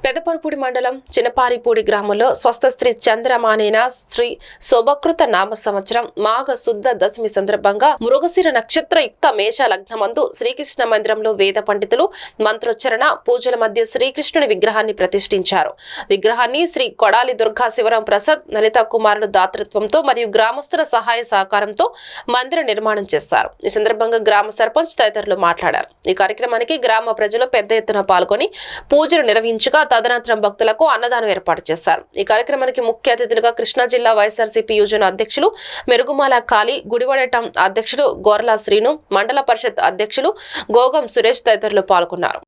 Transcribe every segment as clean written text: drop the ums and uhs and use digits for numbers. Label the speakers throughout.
Speaker 1: పెదపరుపూడి మండలం చిన్నపారిపూడి గ్రామంలో స్వస్థ శ్రీ చంద్రమానేన శ్రీ శోభకృత నామ సంవత్సరం మాఘ శుద్ధ దశమి సందర్భంగా మృగశిర నక్షత్రయుక్త మేష లగ్నమందు శ్రీకృష్ణ మందిరంలో వేద పండితులు మంత్రోచ్చరణ పూజల మధ్య శ్రీకృష్ణుని విగ్రహాన్ని ప్రతిష్ఠించారు. విగ్రహాన్ని శ్రీ కొడాలి దుర్గా శివరాం ప్రసాద్ లలిత కుమారుల దాతృత్వంతో మరియు గ్రామస్తుల సహాయ సహకారంతో మందిర నిర్మాణం చేశారు. ఈ సందర్భంగా గ్రామ సర్పంచ్ తదితరులు మాట్లాడారు. ఈ కార్యక్రమానికి గ్రామ ప్రజలు పెద్ద ఎత్తున పాల్గొని పూజలు నిర్వహించగా తదనంతరం భక్తులకు అన్నదానం ఏర్పాటు చేశారు. ఈ కార్యక్రమానికి ముఖ్య అతిథులుగా కృష్ణా జిల్లా వైఎస్ఆర్సీపీ యువజన అధ్యక్షులు మెరుగుమాల కాళీ, గుడివాడ టౌన్ అధ్యక్షుడు గోర్లా శ్రీను, మండల పరిషత్ అధ్యక్షులు గోగం సురేష్ తదితరులు పాల్గొన్నారు.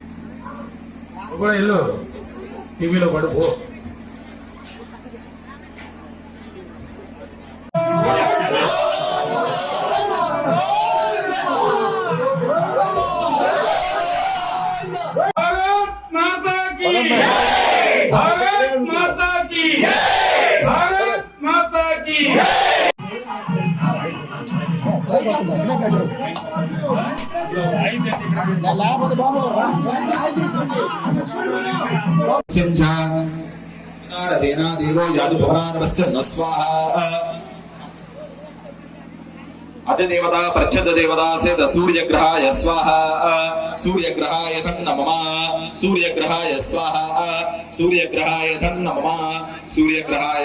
Speaker 2: भारत माता की भारत माता की
Speaker 3: देना देवो यादु भवनानवस्य न स्वाहा अतिदेवता प्रच्छद देवता से सूर्यग्रहाय स्वाहा सूर्यग्रहाय नमः सूर्यग्रहाय स्वाहा सूर्यग्रहाय नमः सूर्यग्रहाय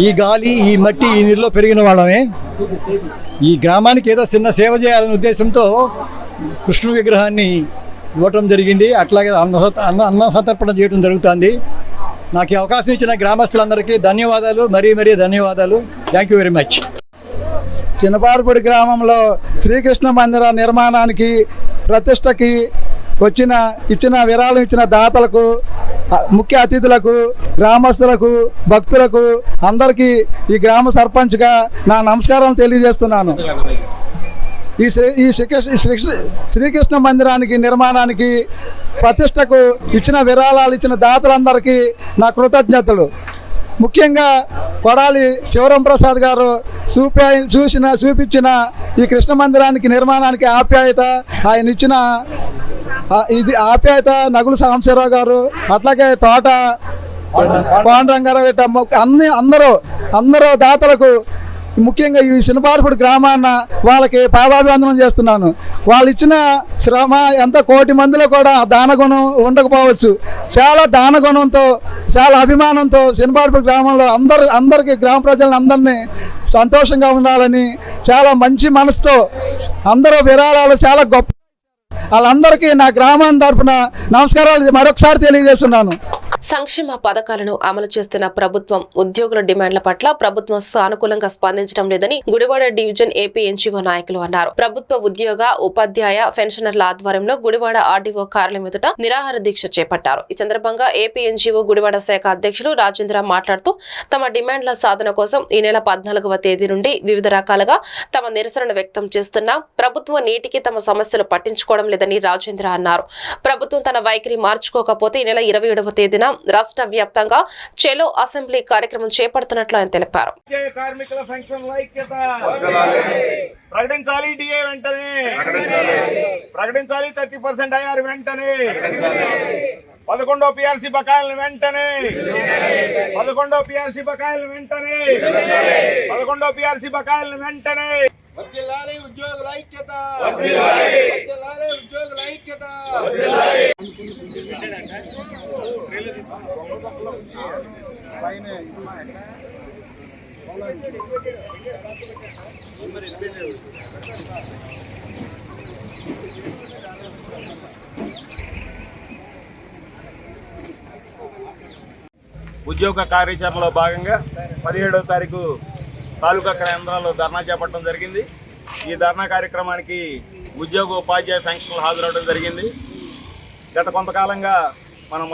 Speaker 4: ఈ గాలి ఈ మట్టి ఈ నీరులో పెరిగిన వాళ్ళమే. ఈ గ్రామానికి ఏదో చిన్న సేవ చేయాలనే ఉద్దేశంతో కృష్ణుని విగ్రహాన్ని ఇవ్వటం జరిగింది. అట్లాగే అన్నసమర్పణ చేయడం జరుగుతుంది. నాకు ఈ అవకాశం ఇచ్చిన గ్రామస్తులందరికీ ధన్యవాదాలు, మరీ ధన్యవాదాలు. Thank you very much.
Speaker 5: Chinnaparipudi గ్రామంలో శ్రీకృష్ణ మందిర నిర్మాణానికి ప్రతిష్టకి ఇచ్చిన విరాళం ఇచ్చిన దాతలకు, ముఖ్య అతిథులకు, గ్రామస్తులకు, భక్తులకు అందరికీ ఈ గ్రామ సర్పంచ్గా నా నమస్కారం తెలియజేస్తున్నాను. ఈ శ్రీకృష్ణ మందిరానికి నిర్మాణానికి ప్రతిష్టకు ఇచ్చిన విరాళాలు ఇచ్చిన దాతలందరికీ నా కృతజ్ఞతలు. ముఖ్యంగా కొడాలి శివరాం ప్రసాద్ గారు చూపించిన ఈ కృష్ణ మందిరానికి నిర్మాణానికి ఆప్యాయత, ఆయన ఇచ్చిన ఆప్యాయత, నగులు సాంబశివరావు గారు, అట్లాగే తోట పాండురంగారావు, అందరూ దాతలకు, ముఖ్యంగా ఈ చిన్నపారిపూడి గ్రామాన్న వాళ్ళకి పాదాభివందనం చేస్తున్నాను. వాళ్ళు ఇచ్చిన శ్రమ ఎంత కోటి మందిలో కూడా దానగుణం ఉండకపోవచ్చు. చాలా దానగుణంతో, చాలా అభిమానంతో చిన్నపారిపూడి గ్రామంలో అందరికీ గ్రామ ప్రజలందరినీ సంతోషంగా ఉండాలని చాలా మంచి మనసుతో అందరూ విరాళాలు చాలా గొప్ప, వాళ్ళందరికీ నా గ్రామం తరఫున నమస్కారాలు మరొకసారి తెలియజేస్తున్నాను.
Speaker 1: సంక్షేమ పథకాలను అమలు చేస్తున్న ప్రభుత్వం ఉద్యోగుల డిమాండ్ల పట్ల ప్రభుత్వం సానుకూలంగా స్పందించడం లేదని గుడివాడ డివిజన్ ఏపీ ఎన్జీఓ నాయకులు అన్నారు. ప్రభుత్వ ఉద్యోగ, ఉపాధ్యాయ పెన్షనర్ల ఆధ్వర్యంలో గుడివాడ ఆర్డీఓ కార్యాలయం ఎదుట నిరాహార దీక్ష చేపట్టారు. ఈ సందర్భంగా ఏపీ ఎన్జీఓ గుడివాడ శాఖ అధ్యక్షులు రాజేంద్ర మాట్లాడుతూ తమ డిమాండ్ల సాధన కోసం ఈ నెల 14వ తేదీ నుండి వివిధ రకాలుగా తమ నిరసనను వ్యక్తం చేస్తున్నా ప్రభుత్వం నేటికి తమ సమస్యలు పట్టించుకోవడం లేదని రాజేంద్ర అన్నారు. ప్రభుత్వం తన వైఖరి మార్చుకోకపోతే ఈ నెల 27వ తేదీన రాష్ట్ర వ్యాప్తంగా చెలో అసెంబ్లీ కార్యక్రమం చేపడుతున్నట్లు ఆయన తెలిపారు.
Speaker 2: కార్మికుల సంక్షేమ ఐక్యత ప్రకటించాలి, డిఏ వెంటనే ప్రకటించాలి, 30% ఐఆర్ వెంటనే, 11వ పిఆర్సీ బకాయిలను వెంటనే, 11వ పిఆర్సీ బకాయిలను వెంటనే, 11వ పిఆర్సీ బకాయిలను వెంటనే. వర్ధిల్లాలి ఉద్యోగుల ఐక్యత, వర్ధిల్లాలి ఉద్యోగుల ఐక్యత. ఉద్యోగ కార్యాచరణలో భాగంగా 17వ తారీఖు తాలూకా కేంద్రాల్లో ధర్నా చేపట్టడం జరిగింది. ఈ ధర్నా కార్యక్రమానికి ఉద్యోగ, ఉపాధ్యాయ పెన్షన్లు హాజరవడం జరిగింది. గత కొంతకాలంగా మనం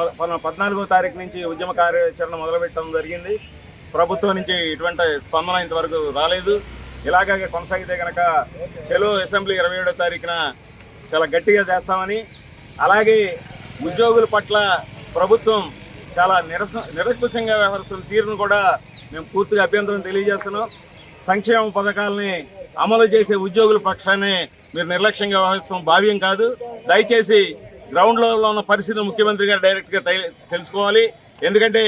Speaker 2: 14వ తారీఖు నుంచి ఉద్యమ కార్యాచరణ మొదలుపెట్టడం జరిగింది. ప్రభుత్వం నుంచి ఇటువంటి స్పందన ఇంతవరకు రాలేదు. ఇలాగే కొనసాగితే కనుక చెలో అసెంబ్లీ 27వ తారీఖున చాలా గట్టిగా చేస్తామని, అలాగే ఉద్యోగుల పట్ల ప్రభుత్వం చాలా నిరకుశంగా వ్యవహరిస్తున్న తీరును కూడా మేము పూర్తిగా అభ్యంతరం తెలియజేస్తున్నాం. సంక్షేమ పథకాలని అమలు చేసే ఉద్యోగుల పక్షాన్ని మీరు నిర్లక్ష్యంగా వ్యవహరిస్తాం భావ్యం కాదు. దయచేసి గ్రౌండ్ లెవెల్లో ఉన్న పరిస్థితి ముఖ్యమంత్రి గారు డైరెక్ట్గా తెలుసుకోవాలి. ఎందుకంటే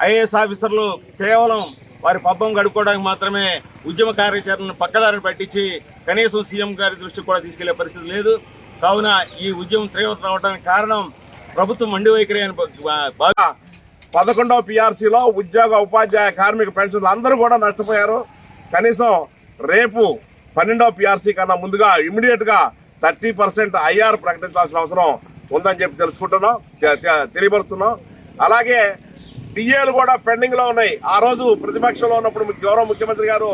Speaker 2: ఐఏఎస్ ఆఫీసర్లు కేవలం వారి పబ్బం గడుపుకోవడానికి మాత్రమే ఉద్యమ కార్యాచరణను పక్కదారిని పట్టించి కనీసం సీఎం గారి దృష్టికి కూడా తీసుకెళ్లే పరిస్థితి లేదు. కావున ఈ ఉద్యమం తీవ్రత అవడానికి కారణం ప్రభుత్వం మండి వైఖరి అని
Speaker 6: 11వ పిఆర్సీలో ఉద్యోగ ఉపాధ్యాయ కార్మిక పెన్షన్లు అందరూ కూడా నష్టపోయారు. కనీసం రేపు 12వ పిఆర్సీ కన్నా ముందుగా ఇమ్మీడియట్ గా 30% ఐఆర్ ప్రకటించాల్సిన అవసరం ఉందని చెప్పి తెలియపరుస్తున్నాం. అలాగే డిఏలు కూడా పెండింగ్ లో ఉన్నాయి. ఆ రోజు ప్రతిపక్షంలో ఉన్నప్పుడు గౌరవ ముఖ్యమంత్రి గారు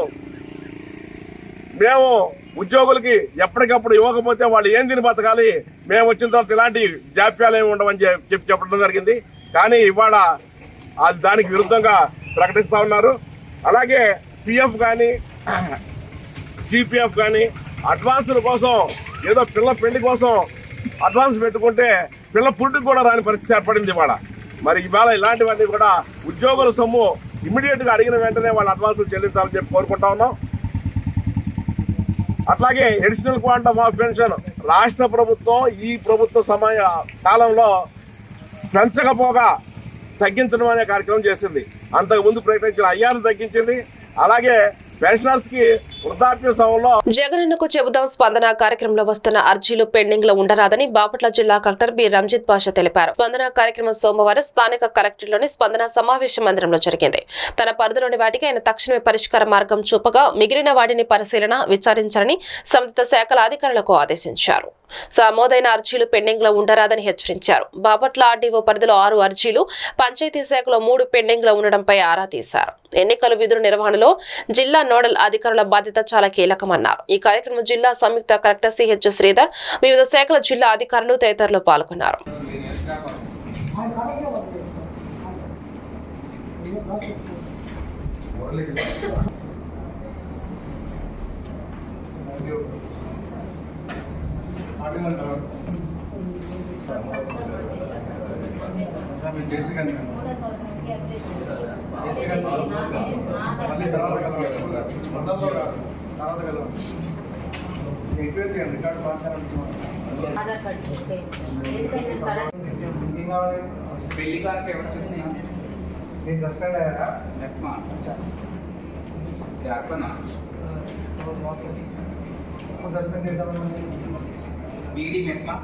Speaker 6: మేము ఉద్యోగులకి ఎప్పటికప్పుడు ఇవ్వకపోతే వాళ్ళు ఏం తిని బతకాలి, మేము వచ్చిన తర్వాత ఇలాంటి జాప్యాలు ఏమి ఉండవని చెప్పడం జరిగింది. కానీ ఇవాళ దానికి విరుద్ధంగా ప్రకటిస్తా ఉన్నారు. అలాగే పిఎఫ్ కానీ జీపీఎఫ్ కానీ అడ్వాన్సుల కోసం ఏదో పిల్ల పెళ్లి కోసం అడ్వాన్స్ పెట్టుకుంటే పిల్ల పుట్టుకు కూడా రాని పరిస్థితి ఏర్పడింది ఇవాళ. మరి ఇవాళ ఇలాంటివన్నీ కూడా ఉద్యోగుల సొమ్ము ఇమ్మీడియట్ గా అడిగిన వెంటనే వాళ్ళ అడ్వాన్సులు చెల్లించాలని చెప్పి కోరుకుంటా ఉన్నాం. అట్లాగే అడిషనల్ క్వాంటమ్ ఆఫ్ పెన్షన్ రాష్ట్ర ప్రభుత్వం ఈ ప్రభుత్వ సమయ కాలంలో పెంచకపోగా తగ్గించడం అనే కార్యక్రమం చేసింది. అంతకు ముందు ప్రకటించిన ఐఆర్ను తగ్గించింది. అలాగే పెన్షనర్స్ కి వృద్ధాప్య సమయంలో
Speaker 1: జగనన్నకు చెబుదాం స్పందన కార్యక్రమంలో వస్తున్న అర్జీలు పెండింగ్ లో ఉండరాదని బాపట్ల జిల్లా కలెక్టర్ బి రంజిత్ బాషా తెలిపారు. స్పందన కార్యక్రమం సోమవారం స్థానిక కలెక్టరేట్లోని స్పందన సమావేశ మందిరంలో జరిగింది. తన పరిధిలోని వాటికి ఆయన తక్షణమే పరిష్కార మార్గం చూపగా మిగిలిన వాటిని పరిశీలన విచారించాలని సంబంధిత శాఖల అధికారులకు ఆదేశించారు. సమోదైన అర్జీలు పెండింగ్ లో ఉండరాదని హెచ్చరించారు. బాపట్ల ఆర్డీఓ పరిధిలో 6 అర్జీలు, పంచాయతీ శాఖలో 3 పెండింగ్ లో ఉండడంపై ఆరా తీశారు. ఎన్నికల విధుల నిర్వహణలో జిల్లా నోడల్ అధికారుల బాధ్యత చాలా కీలకమన్నారు. ఈ కార్యక్రమం జిల్లా సంయుక్త కలెక్టర్ సిహెచ్ శ్రీధర్, వివిధ శాఖల జిల్లా అధికారులు తదితరులు పాల్గొన్నారు.
Speaker 7: పెళ్లి కార్కి ఎవరు చూస్తున్నా నేను సస్పెండ్ అయ్యారా అట్లనా సస్పెండ్ చేద్దామని బీడీ ఎట్లా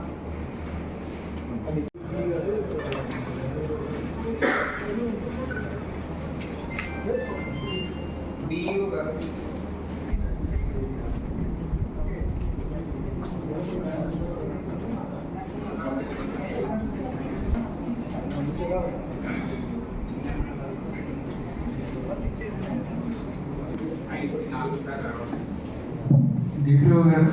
Speaker 7: డియూ గారు
Speaker 5: డిపిఓ గారు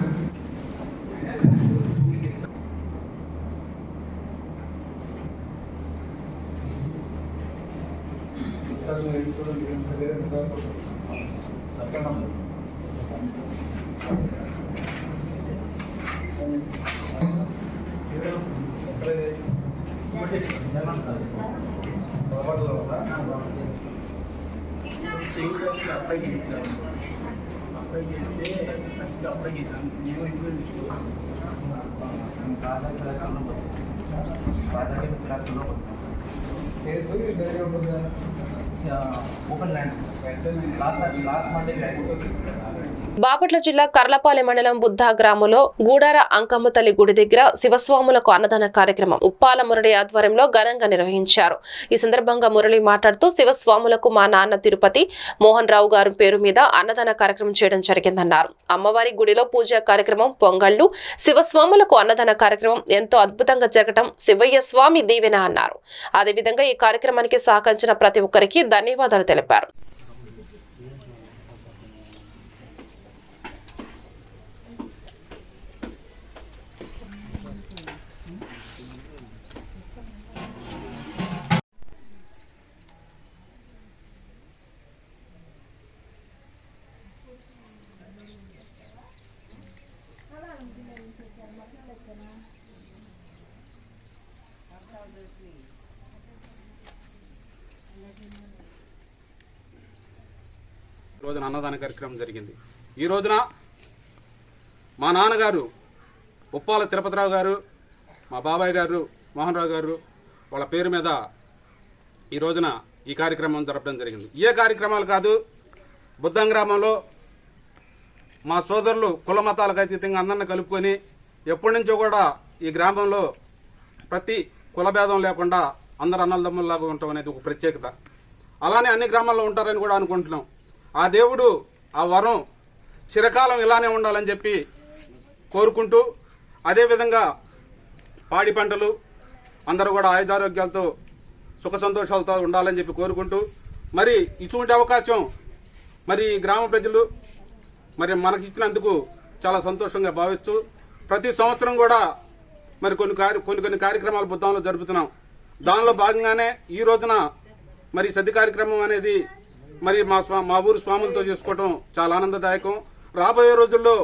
Speaker 7: open land last Monday
Speaker 1: Bapatla జిల్లా కర్లపాలెం మండలం బుద్ధ గ్రామంలో గూడార అంకమ్మ తల్లి గుడి దగ్గర శివస్వాములకు అన్నదాన కార్యక్రమం ఉప్పాల మురళి ఆధ్వర్యంలో ఘనంగా నిర్వహించారు. ఈ సందర్భంగా మురళి మాట్లాడుతూ శివస్వాములకు మా నాన్న తిరుపతి మోహన్ రావు గారి పేరు మీద అన్నదాన కార్యక్రమం చేయడం జరిగిందన్నారు. అమ్మవారి గుడిలో పూజా కార్యక్రమం, పొంగళ్లు, శివస్వాములకు అన్నదాన కార్యక్రమం ఎంతో అద్భుతంగా జరగడం శివయ్య స్వామి దీవెన అన్నారు. అదేవిధంగా ఈ కార్యక్రమానికి సహకరించిన ప్రతి ఒక్కరికి ధన్యవాదాలు తెలిపారు.
Speaker 8: రోజున అన్నదాన కార్యక్రమం జరిగింది. ఈ రోజున మా నాన్నగారు ఉప్పాల తిరుపతిరావు గారు మా బాబాయ్ గారు మోహన్ రావు గారు వాళ్ళ పేరు మీద ఈ రోజున ఈ కార్యక్రమం జరపడం జరిగింది. ఏ కార్యక్రమాలు కాదు, బుద్ధం గ్రామంలో మా సోదరులు కుల మతాలకు అతీతంగా అందరిని కలుపుకొని ఎప్పటి నుంచో కూడా ఈ గ్రామంలో ప్రతి కులభేదం లేకుండా అందరు అన్నదమ్ముల్లాగా ఉండటం అనేది ఒక ప్రత్యేకత. అలానే అన్ని గ్రామాల్లో ఉంటారని కూడా అనుకుంటున్నాం. ఆ దేవుడు ఆ వరం చిరకాలం ఇలానే ఉండాలని చెప్పి కోరుకుంటూ, అదేవిధంగా పాడి పంటలు అందరూ కూడా ఆయుధారోగ్యాలతో సుఖ సంతోషాలతో ఉండాలని చెప్పి కోరుకుంటూ, మరి ఇటువంటి అవకాశం మరి గ్రామ ప్రజలు మరి మనకిచ్చినందుకు చాలా సంతోషంగా భావిస్తూ, ప్రతి సంవత్సరం కూడా మరి కొన్ని కార్యక్రమాలు బుద్ధంలో జరుపుతున్నాం. దానిలో భాగంగానే ఈ రోజున మరి సద్ది కార్యక్రమం అనేది మరి మా ఊరు స్వాములతో చేసుకోవటం చాలా ఆనందదాయకం. రాబోయే రోజుల్లో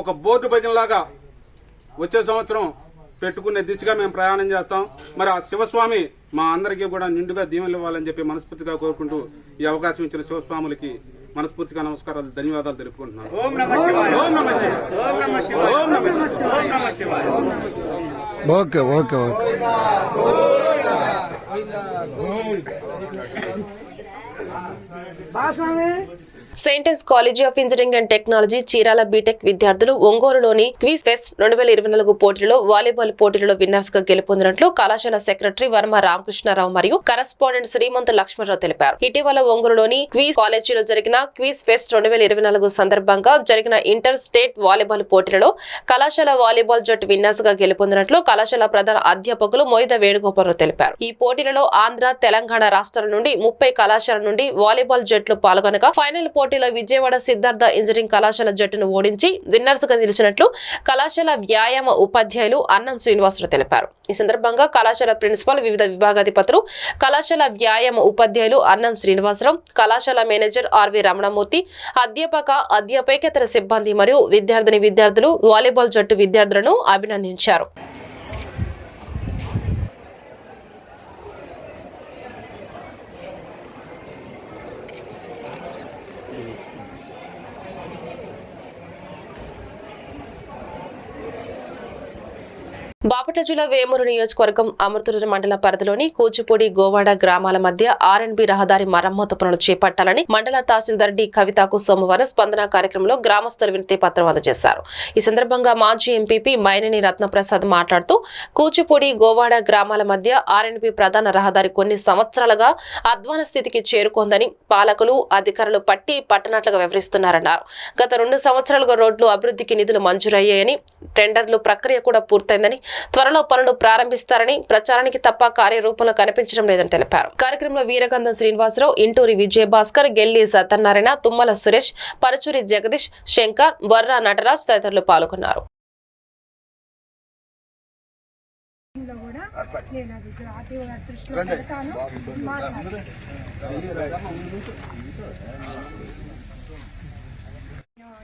Speaker 8: ఒక బోర్డు భజనలాగా వచ్చే సంవత్సరం పెట్టుకునే దిశగా మేము ప్రయాణం చేస్తాం. మరి ఆ శివస్వామి మా అందరికీ కూడా నిండుగా దీవెనలు ఇవ్వాలని చెప్పి మనస్ఫూర్తిగా కోరుకుంటూ, ఈ అవకాశం ఇచ్చిన శివస్వాములకి మనస్ఫూర్తిగా నమస్కారాలు, ధన్యవాదాలు తెలుపుకుంటున్నాను. ఓం నమః శివాయ. ఓం నమః శివాయ. ఓం నమః శివాయ. ఓం నమః శివాయ. ఓం నమః శివాయ.
Speaker 5: Okay okay okay.
Speaker 1: Saint Ann's college of engineering and technology Chirala B Tech విద్యార్థులు ఒంగోలులోని క్విజ్ ఫెస్ట్ 2024 పోటీలలో వాలీబాల్ పోటీలలో విన్నర్స్ గా గెలుపొందినట్లు కళాశాల సెక్రటరీ వర్మ రామకృష్ణారావు మరియు కరెస్పాండెంట్ శ్రీమంతు లక్ష్మణరావు తెలిపారు. ఇటీవల ఒంగోలులోని క్విజ్ కాలేజీలో జరిగిన క్విజ్ ఫెస్ట్ 2024 సందర్భంగా జరిగిన ఇంటర్ స్టేట్ వాలీబాల్ పోటీలలో కళాశాల వాలీబాల్ జట్టు విన్నర్స్ గా గెలుపొందినట్లు కళాశాల ప్రధాన అధ్యాపకులు మోయిద వేణుగోపాలరావు తెలిపారు. ఈ పోటీలలో ఆంధ్ర, తెలంగాణ రాష్ట్రాల నుండి 30 కళాశాల నుండి వాలీబాల్ జట్లు పాల్గొనగా ఫైనల్ పోటీలో విజయవాడ సిద్ధార్థ ఇంజనీరింగ్ కళాశాల జట్టును ఓడించి విన్నర్స్ గా నిలిచినట్లు కళాశాల వ్యాయామ ఉపాధ్యాయులు అన్నం శ్రీనివాసరావు తెలిపారు. ఈ సందర్భంగా కళాశాల ప్రిన్సిపాల్, వివిధ విభాగాధిపతులు, కళాశాల వ్యాయామ ఉపాధ్యాయులు అన్నం శ్రీనివాసరావు, కళాశాల మేనేజర్ ఆర్వి రమణమూర్తి, అధ్యాపకేతర సిబ్బంది మరియు విద్యార్థులు వాలీబాల్ జట్టు విద్యార్థులను అభినందించారు. బాపట్ల జిల్లా వేమూరు నియోజకవర్గం అమృతూరు మండల పరిధిలోని కూచిపూడి, గోవాడ గ్రామాల మధ్య ఆర్ఎండ్బి రహదారి మరమ్మతు పనులు చేపట్టాలని మండల తహసీల్దార్ డి కవితకు సోమవారం స్పందన కార్యక్రమంలో గ్రామస్తులు వినతి పత్రం అందజేశారు. ఈ సందర్భంగా మాజీ ఎంపీపీ మైనేని రత్నప్రసాద్ మాట్లాడుతూ, కూచిపూడి, గోవాడ గ్రామాల మధ్య ఆర్ఎండ్బి ప్రధాన రహదారి కొన్ని సంవత్సరాలుగా అధ్వాన స్థితికి చేరుకుందని పాలకులు, అధికారులు పట్టనట్లుగా వివరిస్తున్నారన్నారు. గత 2 సంవత్సరాలుగా రోడ్లు అభివృద్ధికి నిధులు మంజూరయ్యాయని, టెండర్లు ప్రక్రియ కూడా పూర్తయిందని, త్వరలో పనులు ప్రారంభిస్తారని, ప్రచారానికి తప్ప కార్యరూపంలో కనిపించడం లేదని తెలిపారు. కార్యక్రమంలో వీరగంధం శ్రీనివాసరావు, ఇంటూరి విజయభాస్కర్, గెల్లి సత్యనారాయణ, తుమ్మల సురేష్, పరచూరి జగదీష్, శంకర్, వర్ర నటరాజ్ తదితరులు పాల్గొన్నారు.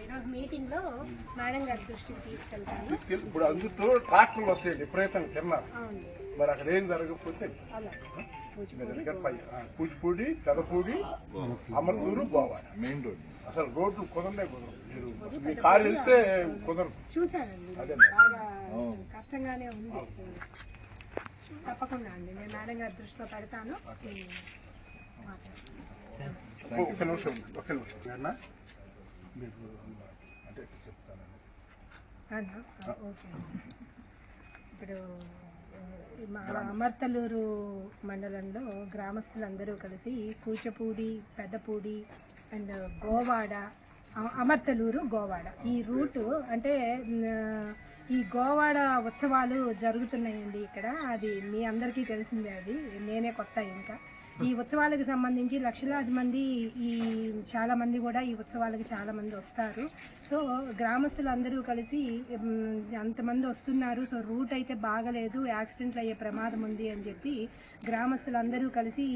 Speaker 9: ఈరోజు మీటింగ్ లో మేడం గారి దృష్టికి తీసుకెళ్తాను.
Speaker 6: ఇప్పుడు అందులో ట్రాక్టర్లు వస్తాయి విపరీతంగా తిన్నారు. మరి అక్కడ ఏం జరగకపోతే కూచిపూడి, పెదపూడి, అమర్తూరు, గోవా మెయిన్ రోడ్ అసలు రోడ్లు కుదరదు. మీ కారు వెళ్తే కుదరదు.
Speaker 9: చూసానండి, బాగా కష్టంగానే ఉంది. తప్పకుండా అండి, నేను మేడం గారి దృష్టిలో పెడతాను.
Speaker 6: ఒక్క నిమిషం అంటే చెప్తానండి.
Speaker 9: ఓకే. ఇప్పుడు అమర్తలూరు మండలంలో గ్రామస్తులందరూ కలిసి కూచిపూడి, పెద్దపూడి అండ్ గోవాడ, అమర్తలూరు, గోవాడ ఈ రూటు అంటే ఈ గోవాడ ఉత్సవాలు జరుగుతున్నాయండి ఇక్కడ. అది మీ అందరికీ తెలిసిందే, అది నేనే కొత్త. ఇంకా ఈ ఉత్సవాలకు సంబంధించి లక్షలాది మంది చాలా మంది కూడా ఈ ఉత్సవాలకు చాలా మంది వస్తారు. సో గ్రామస్తులు అందరూ కలిసి అంతమంది వస్తున్నారు, సో రూట్ అయితే బాగలేదు, యాక్సిడెంట్లు అయ్యే ప్రమాదం ఉంది అని చెప్పి గ్రామస్తులందరూ కలిసి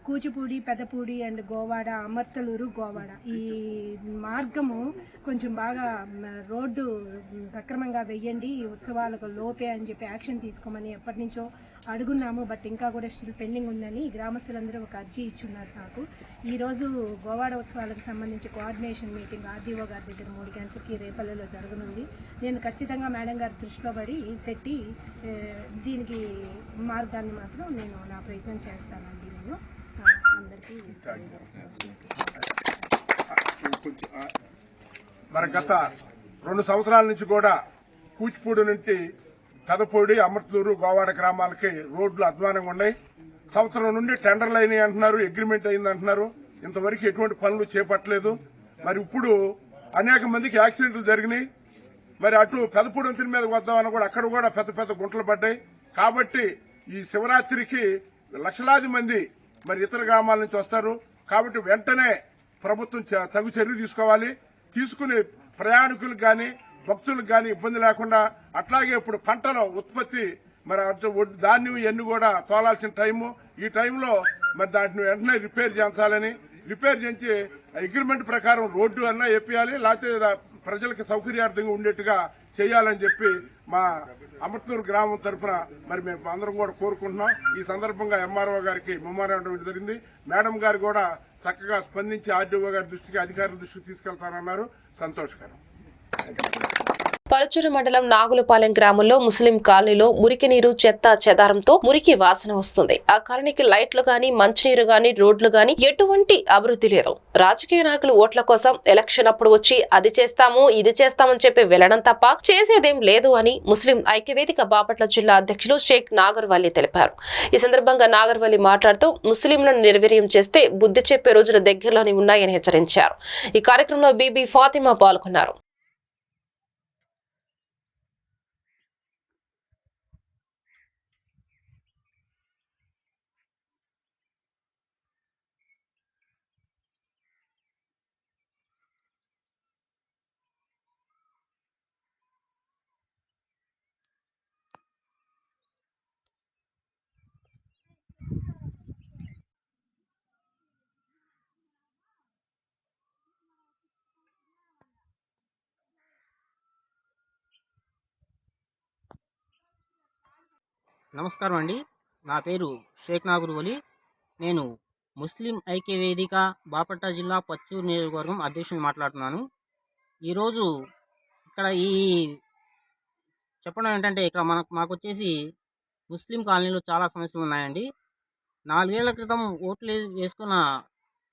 Speaker 9: కూచిపూడి, పెదపూడి అండ్ గోవాడ, అమర్తలూరు, గోవాడ ఈ మార్గము కొంచెం బాగా రోడ్డు సక్రమంగా వెయ్యండి, ఈ ఉత్సవాలకు లోపే అని చెప్పి యాక్షన్ తీసుకోమని ఎప్పటి నుంచో అడుగున్నాము, బట్ ఇంకా కూడా స్టిల్ పెండింగ్ ఉందని గ్రామస్తులందరూ ఒక అర్జీ ఇచ్చున్నారు నాకు. ఈరోజు గోవాడ ఉత్సవాలకు సంబంధించి కోఆర్డినేషన్ మీటింగ్ ఆర్డీఓ గారి దగ్గర 3 గంటలకి రేపల్లిలో జరగనుంది. నేను ఖచ్చితంగా మేడం గారి దృష్టిలో పడి పెట్టి దీనికి మార్గాన్ని మాత్రం నేను నా ప్రయత్నం చేస్తానండి. నేను అందరికీ
Speaker 6: మన గత 2 సంవత్సరాల నుంచి కూడా కూచిపూడి నుండి పెదపూడి, అమర్తలూరు, గోవాడ గ్రామాలకి రోడ్లు అధ్వానంగా ఉన్నాయి. సంవత్సరం నుండి టెండర్లు అయినాయి అంటున్నారు, అగ్రిమెంట్ అయింది అంటున్నారు. ఇంతవరకు ఎటువంటి పనులు చేపట్టలేదు. మరి ఇప్పుడు అనేక మందికి యాక్సిడెంట్లు జరిగినాయి. మరి అటు పెదపూడి వంతెన మీద వద్దామని కూడా అక్కడ కూడా పెద్ద పెద్ద గుంటలు పడ్డాయి. కాబట్టి ఈ శివరాత్రికి లక్షలాది మంది మరి ఇతర గ్రామాల నుంచి వస్తారు. కాబట్టి వెంటనే ప్రభుత్వం తగు చర్య తీసుకోవాలి. తీసుకుని ప్రయాణికులకు గాని భక్తులకు గాని ఇబ్బంది లేకుండా, అట్లాగే ఇప్పుడు పంటల ఉత్పత్తి మరి ధాన్యం ఇవన్నీ కూడా తోలాల్సిన టైము, ఈ టైంలో మరి దాటిని వెంటనే రిపేర్ చేయించాలని, రిపేర్ చేయించి అగ్రిమెంట్ ప్రకారం రోడ్డు అన్నా వేపియాలి, లేకపోతే ప్రజలకు సౌకర్యార్థంగా ఉండేట్టుగా చేయాలని చెప్పి మా అమర్తూరు గ్రామం తరఫున మరి మేము అందరం కూడా కోరుకుంటున్నాం. ఈ సందర్భంగా ఎంఆర్ఓ గారికి మెమోరాండం జరిగింది. మేడం గారు కూడా చక్కగా స్పందించి ఆర్డీఓ గారి దృష్టికి, అధికారుల దృష్టికి తీసుకెళ్తానన్నారు. సంతోషకరం.
Speaker 1: పరచూరు మండలం నాగులపాలెం గ్రామంలో ముస్లిం కాలనీలో మురికి నీరు, చెత్త చెదారంతో మురికి వాసన వస్తుంది. ఆ కాలనీకి లైట్లు గాని, మంచినీరు గాని, రోడ్లు గాని ఎటువంటి అభివృద్ధి లేదు. రాజకీయ నాయకులు ఓట్ల కోసం ఎలక్షన్ అప్పుడు వచ్చి అది చేస్తాము, ఇది చేస్తామని చెప్పి వెళ్లడం తప్ప చేసేదేం లేదు అని ముస్లిం ఐక్యవేదిక బాపట్ల జిల్లా అధ్యక్షులు షేక్ నాగర్వల్లి తెలిపారు. ఈ సందర్భంగా నాగర్వల్లి మాట్లాడుతూ ముస్లింలను నిర్వీర్యం చేస్తే బుద్ధి చెప్పే రోజులు దగ్గరలోనే ఉన్నాయని హెచ్చరించారు. ఈ కార్యక్రమంలో బీబీ ఫాతిమా పాల్గొన్నారు.
Speaker 10: నమస్కారం అండి. నా పేరు షేక్ నాగర్వల్లి. నేను ముస్లిం ఐక్యవేదిక బాపట్ల జిల్లా పచ్చూరు నియోజకవర్గం అధ్యక్షుని మాట్లాడుతున్నాను. ఈరోజు ఇక్కడ చెప్పడం ఏంటంటే, ఇక్కడ మాకు వచ్చేసి ముస్లిం కాలనీలో చాలా సమస్యలు ఉన్నాయండి. 4 ఏళ్ల క్రితం ఓట్లు వేసుకున్న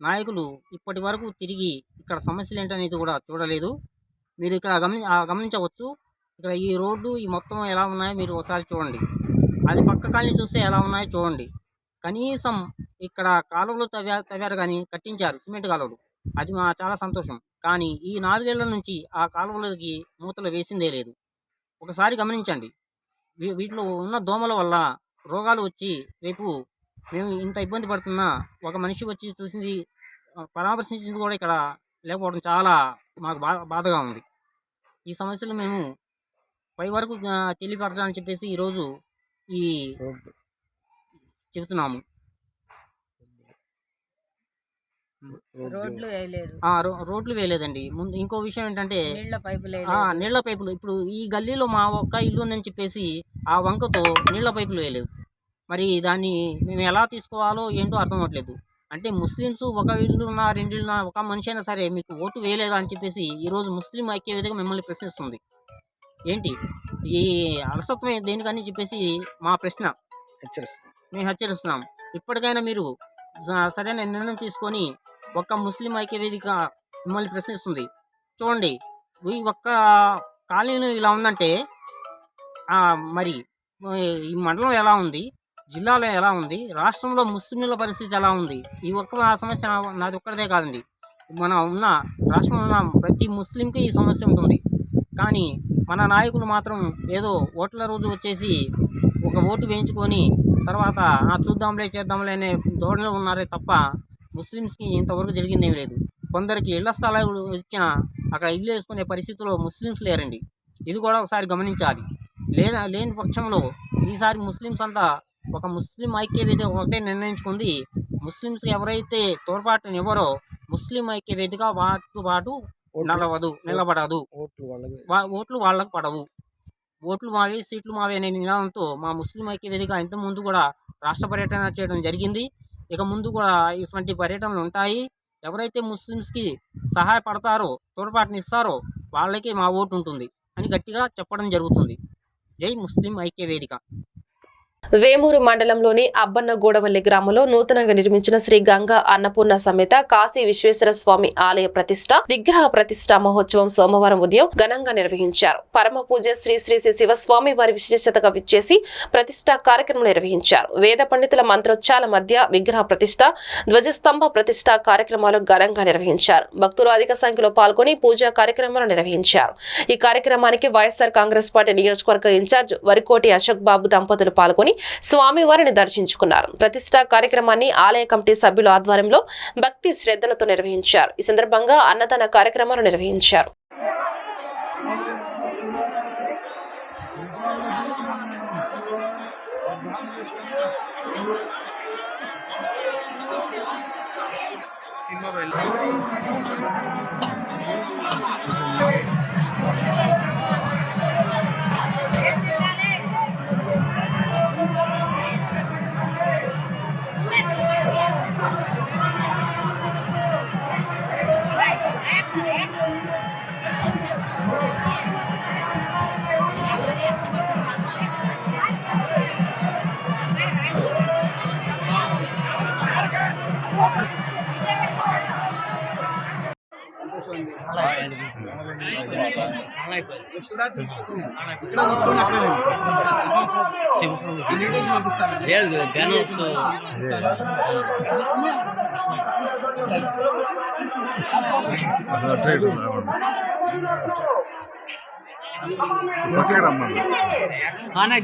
Speaker 10: నాయకులు ఇప్పటి వరకు తిరిగి ఇక్కడ సమస్యలు ఏంటనేది కూడా చూడలేదు. మీరు ఇక్కడ గమనించవచ్చు. ఇక్కడ ఈ రోడ్డు ఈ మొత్తం ఎలా ఉన్నాయో మీరు ఒకసారి చూడండి. అది పక్క కాలనీ చూస్తే ఎలా ఉన్నాయో చూడండి. కనీసం ఇక్కడ కాలువలు తవ్వారు కానీ కట్టించారు, సిమెంట్ కాలువలు. అది చాలా సంతోషం. కానీ ఈ 4 ఏళ్ల నుంచి ఆ కాలువలకి మూతలు వేసిందే లేదు. ఒకసారి గమనించండి. వీటిలో ఉన్న దోమల వల్ల రోగాలు వచ్చి రేపు మేము ఇంత ఇబ్బంది పడుతున్నా ఒక మనిషి వచ్చి చూసింది, పరామర్శించింది కూడా ఇక్కడ లేకపోవడం చాలా మాకు బాధగా ఉంది. ఈ సమస్యలు మేము పై వరకు తెలియపరచాలని చెప్పేసి ఈరోజు చెబుతున్నాము. రోడ్లు వేయలేదండి. ముందు ఇంకో విషయం ఏంటంటే నీళ్ల పైపులు. ఇప్పుడు ఈ గల్లీలో మా ఒక్క ఇల్లు ఉందని చెప్పేసి ఆ వంకతో నీళ్ల పైపులు వేయలేదు. మరి దాన్ని మేము ఎలా తీసుకోవాలో ఏంటో అర్థం అవ్వట్లేదు. అంటే ముస్లిమ్స్ ఒక ఇల్లు ఉన్నా, 2 ఇల్లు ఉన్నా, ఒక మనిషి అయినా సరే మీకు ఓటు వేయలేదా అని చెప్పేసి ఈరోజు ముస్లిం ఐక్యవేదిక మిమ్మల్ని ప్రశ్నిస్తుంది. ఏంటి ఈ అలసత్వం దేనికని చెప్పేసి మా ప్రశ్న. మేము హెచ్చరిస్తున్నాం. ఇప్పటికైనా మీరు సరైన నిర్ణయం తీసుకొని, ఒక్క ముస్లిం ఐక్యవేదిక మిమ్మల్ని ప్రశ్నిస్తుంది. చూడండి, ఈ ఒక్క కాలనీ ఇలా ఉందంటే మరి ఈ మండలం ఎలా ఉంది, జిల్లాలో ఎలా ఉంది, రాష్ట్రంలో ముస్లింల పరిస్థితి ఎలా ఉంది? ఈ ఒక్క సమస్య నాది ఒక్కడే కాదండి. మన ఉన్న రాష్ట్రంలో ఉన్న ప్రతి ముస్లింకి ఈ సమస్య ఉంటుంది. కానీ మన నాయకులు మాత్రం ఏదో ఓట్ల రోజు వచ్చేసి ఒక ఓటు వేయించుకొని తర్వాత చూద్దాంలే చేద్దాంలే అనే ధోరణిలో ఉన్నారే తప్ప ముస్లిమ్స్కి ఇంతవరకు జరిగిందేమీ లేదు. కొందరికి ఇళ్ల స్థలాలు ఇచ్చినా అక్కడ ఇల్లు వేసుకునే పరిస్థితిలో ముస్లిమ్స్ లేరండి. ఇది కూడా ఒకసారి గమనించాలి. లేని పక్షంలో ఈసారి ముస్లిమ్స్ అంతా ఒక ముస్లిం ఐక్యవేదిక ఒకటే నిర్ణయించుకుంది. ముస్లిమ్స్కి ఎవరైతే తోడ్పాటునివ్వరో ముస్లిం ఐక్యవేదిక వాటితో పాటు నిలబడదు. ఓట్లు వాళ్ళకు పడవు. ఓట్లు మావి సీట్లు మావి అనే నినాదంతో మా ముస్లిం ఐక్యవేదిక ఇంత ముందు కూడా రాష్ట్ర పర్యటన చేయడం జరిగింది. ఇక ముందు కూడా ఇటువంటి పర్యటనలు ఉంటాయి. ఎవరైతే ముస్లిమ్స్కి సహాయపడతారో తోడ్పాటునిస్తారో వాళ్ళకి మా ఓటు ఉంటుంది అని గట్టిగా చెప్పడం జరుగుతుంది. జై ముస్లిం ఐక్యవేదిక.
Speaker 1: వేమూరు మండలంలోని అబ్బన్నగూడవల్లి గ్రామంలో నూతనంగా నిర్మించిన శ్రీ గంగా అన్నపూర్ణ సమేత కాశీ విశ్వేశ్వర స్వామి ఆలయ ప్రతిష్ట విగ్రహ ప్రతిష్ట మహోత్సవం సోమవారం ఉదయం ఘనంగా నిర్వహించారు. పరమ పూజ శ్రీ శ్రీ శ్రీ శివస్వామి వారి విశేషతగా విచ్చేసి ప్రతిష్ట కార్యక్రమం నిర్వహించారు. వేద పండితుల మంత్రోచ్చాల మధ్య విగ్రహ ప్రతిష్ట ధ్వజస్తంభ ప్రతిష్ట కార్యక్రమాలు ఘనంగా నిర్వహించారు. భక్తులు అధిక సంఖ్యలో పాల్గొని పూజా కార్యక్రమాలు నిర్వహించారు. ఈ కార్యక్రమానికి వైఎస్ఆర్ కాంగ్రెస్ పార్టీ నియోజకవర్గ ఇన్ఛార్జ్ వరికోటి అశోక్ బాబు దంపతులు పాల్గొని స్వామివారిని దర్శించుకున్నారు. ప్రతిష్ఠా కార్యక్రమాన్ని ఆలయ కమిటీ సభ్యుల ఆధ్వర్యంలో భక్తి శ్రద్ధలతో నిర్వహించారు. ఈ సందర్భంగా అన్నదాన కార్యక్రమాలు నిర్వహించారు.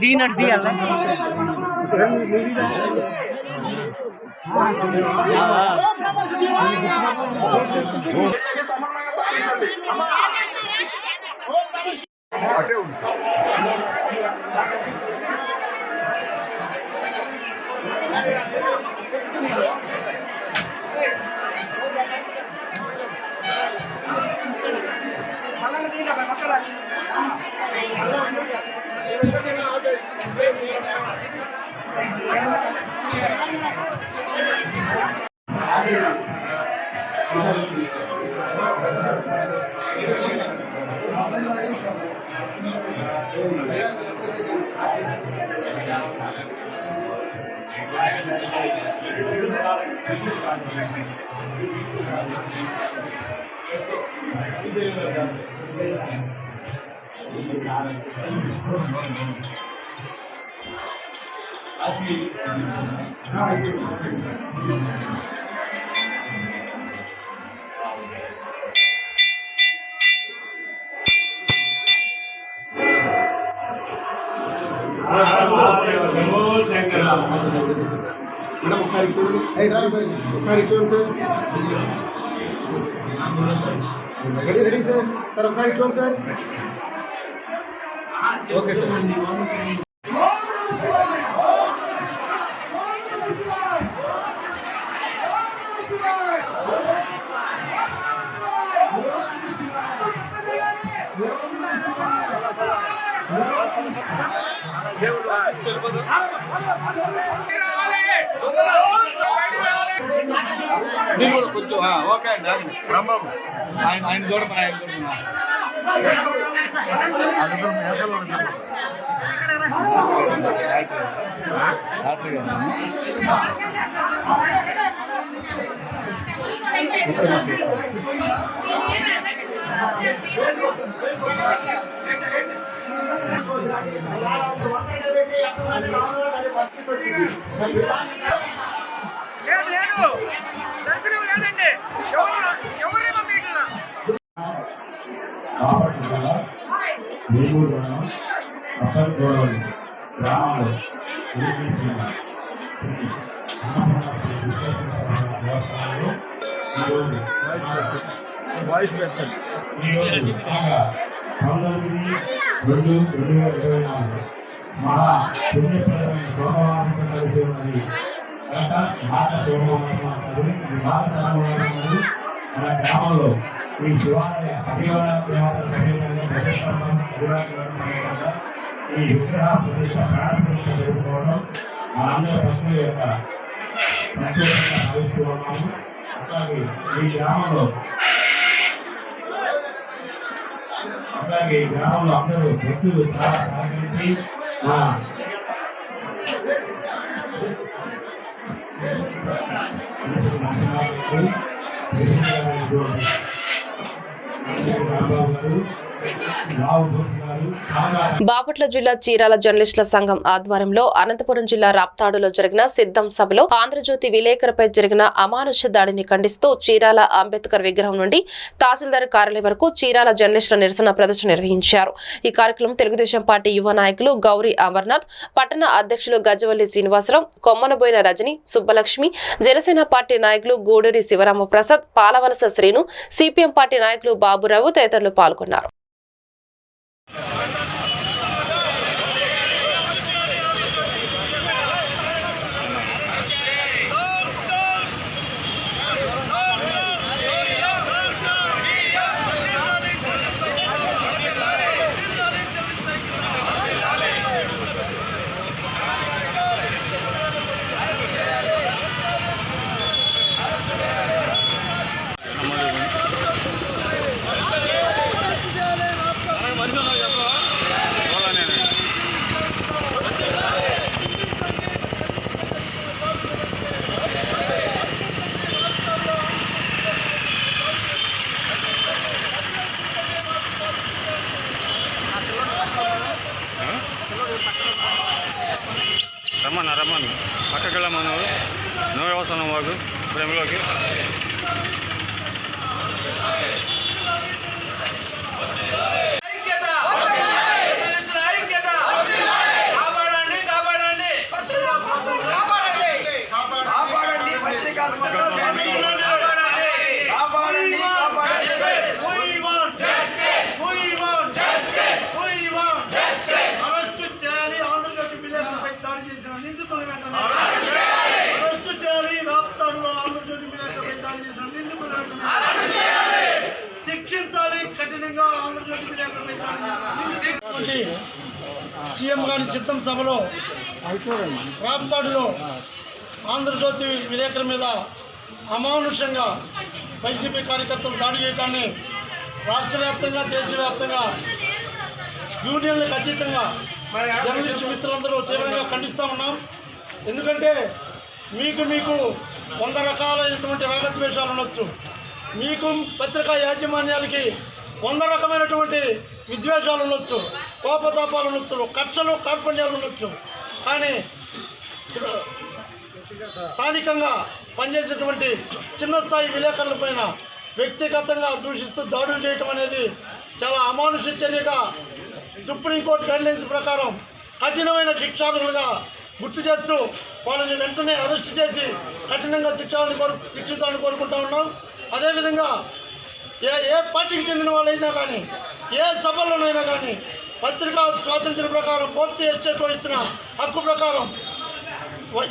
Speaker 10: దీని తీయాలి
Speaker 11: అటే ఉంది సార్. ఒకసారి చూడండి సార్. Ready sir. సార్ ఒకసారి చూడండి సార్. Okay sir.
Speaker 7: కొంచెం ఓకే అండి రాంబాబు ఆయన చూడమని ఆయన
Speaker 5: లేదు దర్శనం లేదండి. ఎవరు
Speaker 2: వాయిస్ పెంచండి.
Speaker 12: 19/2/2024 మహా పుణ్యప్రదమైన సోమవారం కలిసి ఉన్నది. మాట సోమవారం మాట సోమవారం మన గ్రామంలో ఈ శివాలయ అభివాద సమేతంగా ప్రతిష్టంభం ఈ విగ్రహ ప్రతిష్ట ప్రాణ ప్రతిష్ట జరుపుకోవడం మనందరి భక్తుల యొక్క సంతోషంగా భావిస్తూ ఉన్నాము. అట్లాగే ఈ గ్రామంలో అందరూ భక్తులు చాలా సహకరించి
Speaker 1: బాపట్ల జిల్లా చీరాల జర్నలిస్టుల సంఘం ఆధ్వర్యంలో అనంతపురం జిల్లా రాప్తాడులో జరిగిన సిద్ధం సభలో ఆంధ్రజ్యోతి విలేకరుపై జరిగిన అమానుష దాడిని ఖండిస్తూ చీరాల అంబేద్కర్ విగ్రహం నుండి తహసీల్దార్ కార్యాలయం వరకు చీరాల జర్నలిస్టుల నిరసన ప్రదర్శన నిర్వహించారు. ఈ కార్యక్రమం తెలుగుదేశం పార్టీ యువ నాయకులు గౌరీ అమర్నాథ్, పట్టణ అధ్యక్షులు గజవల్లి శ్రీనివాసరావు, కొమ్మనబోయిన రజని, సుబ్బలక్ష్మి, జనసేన పార్టీ నాయకులు గూడూరి శివరామ ప్రసాద్, పాలవలస శ్రీను, సిపిఎం పార్టీ నాయకులు బాబురావు తదితరులు పాల్గొన్నారు.
Speaker 7: రమ్మని పక్కకి వెళ్ళమన్నారు. నువ్వే వస్తున్నావు మాకు ప్రేమలోకి.
Speaker 5: సీఎం గారి సిద్ధం సభలో రాప్తాడులో ఆంధ్రజ్యోతి విలేకరుల మీద అమానుషంగా వైసీపీ కార్యకర్తలు దాడి చేయడాన్ని రాష్ట్ర వ్యాప్తంగా దేశవ్యాప్తంగా యూనియన్లకు అతీతంగా జర్నలిస్టు మిత్రులందరూ తీవ్రంగా ఖండిస్తూ ఉన్నాం. ఎందుకంటే మీకు 100 రకాలైనటువంటి రాగద్వేషాలు ఉండొచ్చు, మీకు పత్రికా యాజమాన్యాలకి 100 రకమైనటువంటి విద్వేషాలు ఉండొచ్చు, కోపతాపాలు ఉండొచ్చు, కక్షలు కార్పణ్యాలు ఉండొచ్చు. కానీ స్థానికంగా పనిచేసేటువంటి చిన్న స్థాయి విలేకరుల పైన వ్యక్తిగతంగా దూషిస్తూ దాడులు చేయటం అనేది చాలా అమానుష చర్యగా సుప్రీంకోర్టు గైడ్లైన్స్ ప్రకారం కఠినమైన శిక్షార్హులుగా గుర్తు చేస్తూ వాళ్ళని వెంటనే అరెస్ట్ చేసి కఠినంగా శిక్షించాలని కోరుకుంటా ఉన్నాం. అదేవిధంగా ఏ పార్టీకి చెందిన వాళ్ళైనా కానీ, ఏ సభల్లోనైనా కానీ పత్రికా స్వాతంత్ర్యం ప్రకారం పూర్తి ఎస్టేట్లో ఇచ్చిన హక్కు ప్రకారం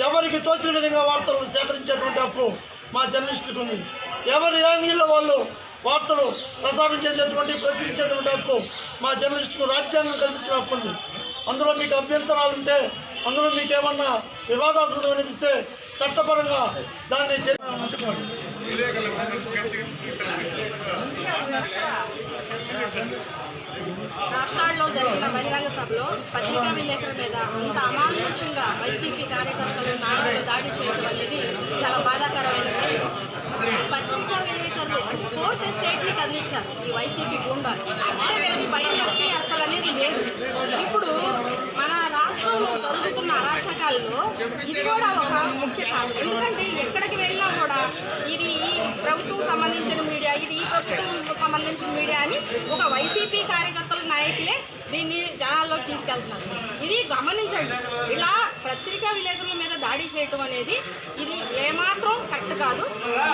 Speaker 5: ఎవరికి తోచిన విధంగా వార్తలు సేకరించేటువంటి హక్కు మా జర్నలిస్టులకు ఉంది. ఎవరి యాంగిల్లో వాళ్ళు వార్తలు ప్రసారం చేసేటువంటి ప్రచురించేటువంటి హక్కు మా జర్నలిస్టుకు రాజ్యాంగం కల్పించిన హక్కు ఉంది. అందులో మీకు అభ్యంతరాలు ఉంటే, అందులో మీకు ఏమన్నా వివాదాస్పదం అనిపిస్తే చట్టపరంగా దాన్ని
Speaker 13: రాప్తాడులో జరిగిన బహిరంగ సభలో పత్రికా విలేకరుల మీద అంత అమానుషంగా వైసీపీ కార్యకర్తలు నాయకులు దాడి చేయడం అనేది చాలా బాధాకరమైన విషయం. పత్రికా విలేకరులు అంటే కోర్టు స్టేట్ని కదిలించారు ఈ వైసీపీ గుండాలు. అంటే వీళ్ళకి భయభక్తి అసలు అనేది లేదు. ఇప్పుడు మన రాష్ట్రంలో జరుగుతున్న అరాచకాల్లో ఇది కూడా ఒక ముఖ్య కారణం. ఎందుకంటే ఎక్కడికి వెళ్ళినా కూడా ఇది ఈ ప్రభుత్వం సంబంధించిన మీడియా, ఇది ఈ ప్రభుత్వం సంబంధించిన మీడియా అని ఒక వైసీపీ కార్యకర్తల నాయకులే దీన్ని జనాల్లోకి తీసుకెళ్తున్నారు. ఇది గమనించండి. ఇలా పత్రికా విలేకరుల మీద దాడి చేయటం అనేది ఇది ఏమాత్రం కరెక్ట్ కాదు.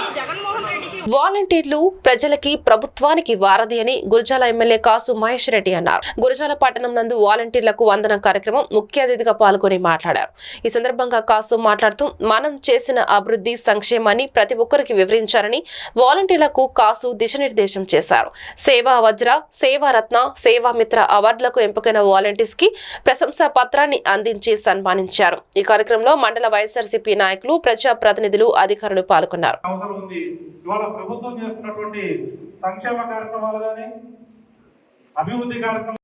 Speaker 13: ఈ జగన్మోహన్ రెడ్డికి
Speaker 1: వాలంటీర్లు ప్రజలకి ప్రభుత్వానికి వారధి అని గురజాల ఎమ్మెల్యే కాసు మహేష్ రెడ్డి అన్నారు. గురజాల పట్టణం నందు వాలంటీర్లకు వందనం కార్యక్రమం ముఖ్య అతిథిగా పాల్గొని మాట్లాడారు. ఈ సందర్భంగా కాసు మాట్లాడుతూ మనం చేసిన అభివృద్ధి సంక్షేమాన్ని ప్రతి ఒక్కరికి వివరించారని వాలంటీర్లకు కాసు దిశానిర్దేశం చేశారు. సేవా వజ్ర, సేవా రత్న, సేవా మిత్ర అవార్డులకు ఎంపికైన వాలంటీర్స్ కి ప్రశంసా పత్రాన్ని అందించి సన్మానించారు. ఈ కార్యక్రమంలో మండల వైఎస్ఆర్సీపీ నాయకులు, ప్రజా ప్రతినిధులు, అధికారులు పాల్గొన్నారు.
Speaker 12: ఇవాళ ప్రభుత్వం చేస్తున్నటువంటి సంక్షేమ కార్యక్రమాలు కానీ అభివృద్ధి కార్యక్రమాలు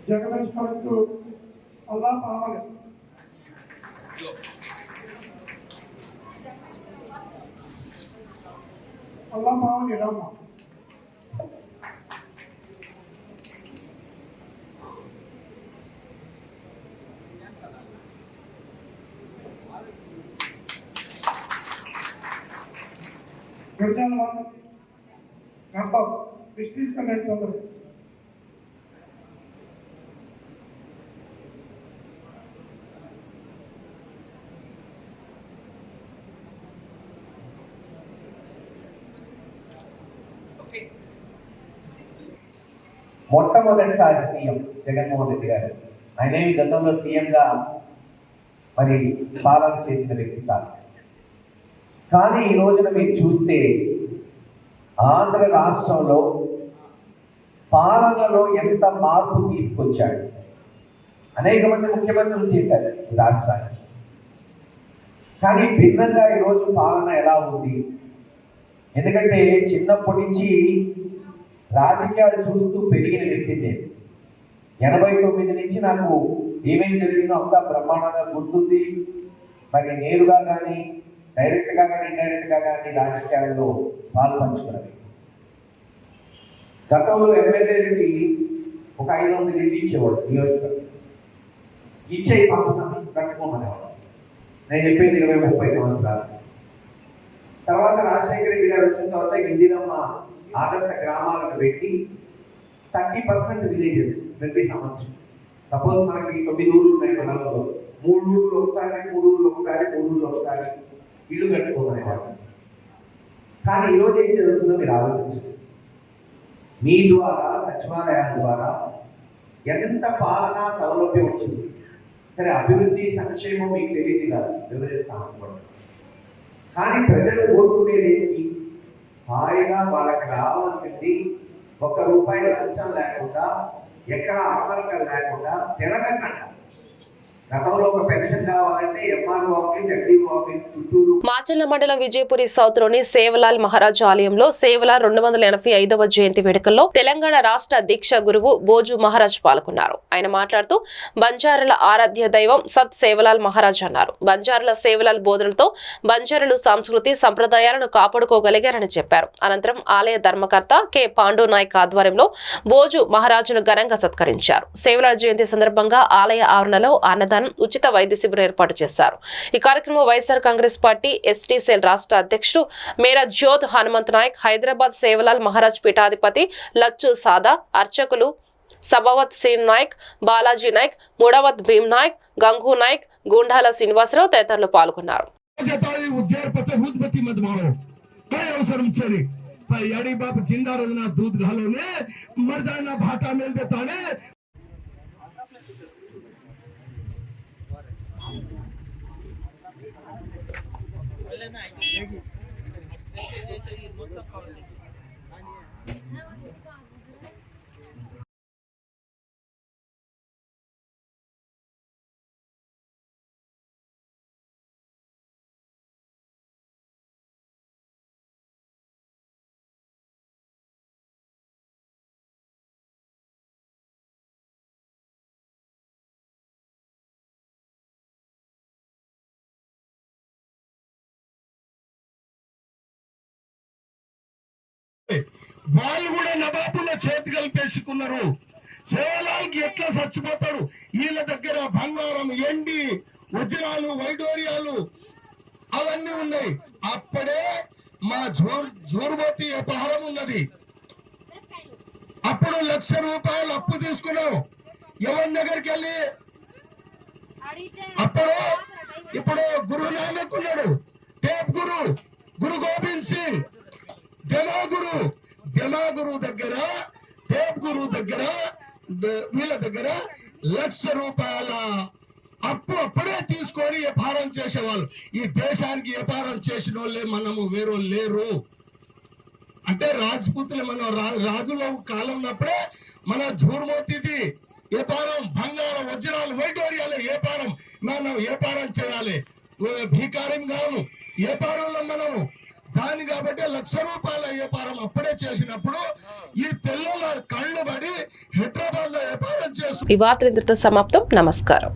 Speaker 12: జగదీశ్వరకు అల్లా పావాలి. Allah mau ni lama. Kerjaan mana? Nampak bisnis kan ada tu.
Speaker 14: మొట్టమొదటిసారి సీఎం జగన్మోహన్ రెడ్డి గారు. ఆయనే గతంలో సీఎంగా మరి పాలన చేసిన వ్యక్తి కాదు. కానీ ఈ రోజున మీరు చూస్తే ఆంధ్ర రాష్ట్రంలో పాలనలో ఎంత మార్పు తీసుకొచ్చాడు. అనేక మంది ముఖ్యమంత్రులు చేశారు ఈ రాష్ట్రానికి. కానీ భిన్నంగా ఈరోజు పాలన ఎలా ఉంది? ఎందుకంటే చిన్నప్పటి నుంచి రాజకీయాలు చూస్తూ పెరిగిన వ్యక్తి నేను. 89 నుంచి నాకు ఏమేం జరిగిందో అంతా బ్రహ్మాండంగా గుర్తుంది. మరి నేరుగా కానీ, డైరెక్ట్గా కానీ, ఇండైరెక్ట్గా కానీ రాజకీయాల్లో పాల్పంచుకున్నది. గతంలో ఎమ్మెల్యేలకి ఒక 500 ఇల్లు ఇచ్చేవాడు నియోజకవర్గం. ఇచ్చే పంచమని కట్టుకోమనేవాడు. నేను చెప్పేది 20-30 సంవత్సరాలు. తర్వాత రాజశేఖర రెడ్డి గారు వచ్చిన తర్వాత ఇందిరమ్మ ఆదర్శ గ్రామాలను పెట్టి 30% విలేజెస్ ప్రతి సంవత్సరం. సపోజ్ మనకి 9 ఊళ్ళు ఉన్నాయి మండలంలో, 3 ఊళ్ళు ఒకసారి, 3 ఊళ్ళు ఒకసారి, 3 ఊళ్ళు ఒకసారి ఇల్లు కట్టుకోమనేవాడు. కానీ ఈరోజు ఏం జరుగుతుందో మీరు ఆలోచించండి. మీ ద్వారా, సచివాలయాల ద్వారా ఎంత పాలనా సౌలభ్యం వచ్చింది. సరే, అభివృద్ధి సంక్షేమం మీకు తెలియదు కాదు, వివరిస్తామనుకోండి. కానీ ప్రజలు కోరుకునేది ఏంటి? హాయిగా వాళ్ళకి రావాల్సింది ₹1 లంచం లేకుండా, ఎక్కడ అమరికలు లేకుండా, తిరగకుండా. గతంలో ఒక పెన్షన్ కావాలంటే ఎంఆర్ఓ ఆఫీస్, ఎఫ్డీఓ ఆఫీస్ చుట్టూరు.
Speaker 1: మాచర్ల మండలం విజయపురి సౌత్ లోని సేవలాల్ మహారాజ్ ఆలయంలో సేవల 285వ జయంతి వేడుకల్లో తెలంగాణ రాష్ట్ర దీక్ష గురువు బోజు మహారాజ్ పాల్గొన్నారు. ఆయన మాట్లాడుతూ బంజారుల ఆరాధ్య దైవం సత్ సేవలాల్ మహారాజ్ అన్నారు. బంజారుల సేవలాల్ బోధనలతో బంజారులు సంస్కృతి సంప్రదాయాలను కాపాడుకోగలిగారని చెప్పారు. అనంతరం ఆలయ ధర్మకర్త కె పాండు నాయక్ ఆధ్వర్యంలో బోజు మహారాజును ఘనంగా సత్కరించారు. సేవలాల్ జయంతి సందర్భంగా ఆలయ ఆవరణలో అన్నదానం, ఉచిత వైద్య శిబిరం ఏర్పాటు చేశారు. ఈ కార్యక్రమంలో YSR Congress party ST cell రాష్ట్ర అధ్యక్షుడు మేరా జ్యోత్ హనుమంత్ నాయక్, హైదరాబాద్ సేవలాల్ మహారాజ్ పీఠాధిపతి లచ్చు సాదా, అర్చకులు సభావత్ సీన్ నాయక్, బాలాజీ నాయక్, ముడవత్ భీమ్ నాయక్, గంగు నాయక్, గుండాల శ్రీనివాసరావు తదితరులు పాల్గొన్నారు.
Speaker 15: వాళ్ళు కూడా నవాబుల చేతి కలిపేసుకున్నారు. సేవలాల్కి ఎట్లా చచ్చిపోతాడు? వీళ్ళ దగ్గర బంగారం, ఎండి, వజ్రాలు, వైడూర్యాలు అవన్నీ ఉన్నాయి. అప్పుడే మా జోరుమోతి వ్యాపారం ఉన్నది. అప్పుడు 1,00,000 రూపాయలు అప్పు తీసుకున్నాం. ఎవరి దగ్గరికి వెళ్ళి అప్పుడు ఇప్పుడు గురు నానక్ ఉన్నాడు, టేప్ గురు గోబింద్ సింగ్, దెమాగురు దగ్గర, టేప్ గురు దగ్గర, వీళ్ళ దగ్గర 1,00,000 రూపాయల అప్పు అప్పుడే తీసుకొని వ్యాపారం చేసేవాళ్ళు. ఈ దేశానికి వ్యాపారం చేసిన వాళ్ళే మనము, వేరే లేరు. అంటే రాజపుతులు మన రాజుల కాలం ఉన్నప్పుడే మన జూర్మోతిది వ్యాపారం, బంగారం, వజ్రాలు, వైడూర్యాలు వ్యాపారం మనం వ్యాపారం చేయాలి. భీకారం కాము వ్యాపారంలో మనము దాని కాబట్టి 1,00,000 రూపాయల వ్యాపారం అప్పుడే చేసినప్పుడు ఈ పిల్లల కళ్ళు పడి హైదరాబాద్ లో వ్యాపారం చేస్తూ.
Speaker 1: ఈ వార్త ఇంతటితో సమాప్తం. నమస్కారం.